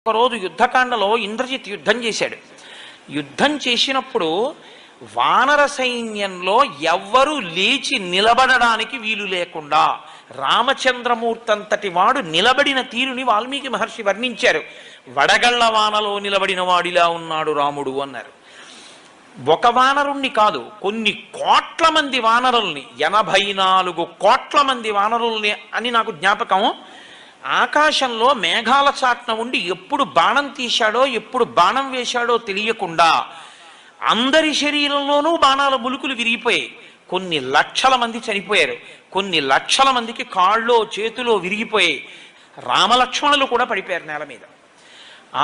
ఒకరోజు యుద్ధకాండలో ఇంద్రజిత్ యుద్ధం చేశాడు. యుద్ధం చేసినప్పుడు వానర సైన్యంలో ఎవ్వరూ లేచి నిలబడడానికి వీలు లేకుండా రామచంద్రమూర్తి అంతటి వాడు నిలబడిన తీరుని వాల్మీకి మహర్షి వర్ణించారు. వడగళ్ల వానలో నిలబడిన వాడిలా ఉన్నాడు రాముడు అన్నారు. ఒక వానరుణ్ణి కాదు, కొన్ని కోట్ల మంది వానరుల్ని, 84 కోట్ల మంది వానరుల్ని అని నాకు జ్ఞాపకం. ఆకాశంలో మేఘాల చాట్న ఉండి ఎప్పుడు బాణం తీశాడో ఎప్పుడు బాణం వేశాడో తెలియకుండా అందరి శరీరంలోనూ బాణాల ములుకులు విరిగిపోయాయి. కొన్ని లక్షల మంది చనిపోయారు. కొన్ని లక్షల మందికి కాళ్ళో చేతిలో విరిగిపోయాయి. రామలక్ష్మణులు కూడా పడిపోయారు నేల మీద.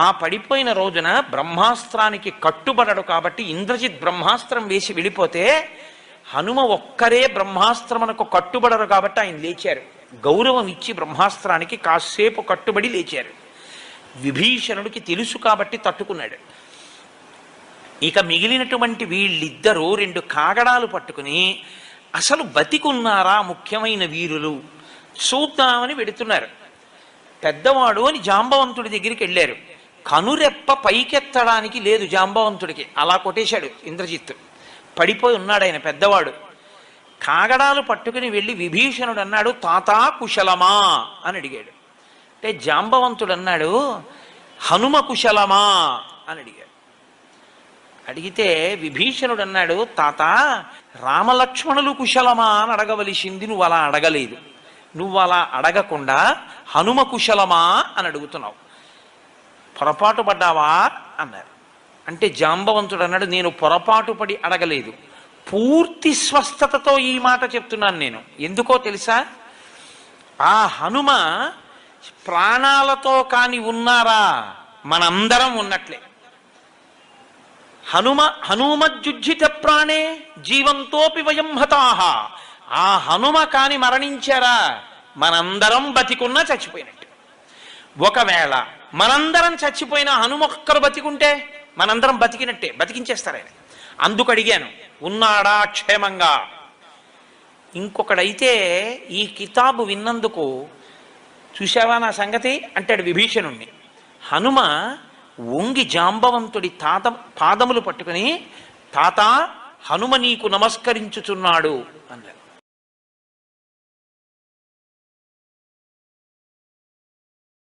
ఆ పడిపోయిన రోజున బ్రహ్మాస్త్రానికి కట్టుబడడు కాబట్టి ఇంద్రజిత్ బ్రహ్మాస్త్రం వేసి వెళ్ళిపోతే హనుమ ఒక్కరే బ్రహ్మాస్త్రమునకు కట్టుబడరు కాబట్టి ఆయన లేచారు. గౌరవం ఇచ్చి బ్రహ్మాస్త్రానికి కాసేపు కట్టుబడి లేచారు. విభీషణుడికి తెలుసు కాబట్టి తట్టుకున్నాడు. ఇక మిగిలినటువంటి వీళ్ళిద్దరూ 2 కాగడాలు పట్టుకుని అసలు బతికున్నారా ముఖ్యమైన వీరులు చూద్దామని వెడుతున్నారు. పెద్దవాడు అని జాంబవంతుడి దగ్గరికి వెళ్ళారు. కనురెప్ప పైకెత్తడానికి లేదు జాంబవంతుడికి, అలా కొట్టేశాడు ఇంద్రజిత్. పడిపోయి ఉన్నాడు ఆయన పెద్దవాడు. కాగడాలు పట్టుకుని వెళ్ళి విభీషణుడు అన్నాడు, తాతా కుశలమా అని అడిగాడు. అంటే జాంబవంతుడు అన్నాడు, హనుమ కుశలమా అని అడిగాడు. అడిగితే విభీషణుడు అన్నాడు, తాత రామలక్ష్మణులు కుశలమా అని అడగవలసింది నువ్వు అలా అడగలేదు. నువ్వు అలా అడగకుండా హనుమ కుశలమా అని అడుగుతున్నావు, పొరపాటు పడ్డావా అన్నారు. అంటే జాంబవంతుడు అన్నాడు, నేను పొరపాటు పడి అడగలేదు, పూర్తి స్వస్థతతో ఈ మాట చెప్తున్నాను నేను. ఎందుకో తెలుసా, ఆ హనుమ ప్రాణాలతో కాని ఉన్నారా మనందరం ఉన్నట్లే. హనుమజ్జుజ్జిత ప్రాణే జీవంతోపి వయం హతాహ. ఆ హనుమ కాని మరణించారా మనందరం బతికున్నా చచ్చిపోయినట్టు. ఒకవేళ మనందరం చచ్చిపోయిన హనుమొక్కరు బతికుంటే మనందరం బతికినట్టే, బతికించేస్తారాయన. అందుకు అడిగాను, ఉన్నాడా క్షేమంగా. ఇంకొకడైతే ఈ కితాబు విన్నందుకు చూశావా నా సంగతి అంటాడు విభీషణుణ్ణి. హనుమ వంగి జాంబవంతుడి పాదములు పట్టుకుని, తాత హనుమ నీకు నమస్కరించుచున్నాడు అన్నాడు.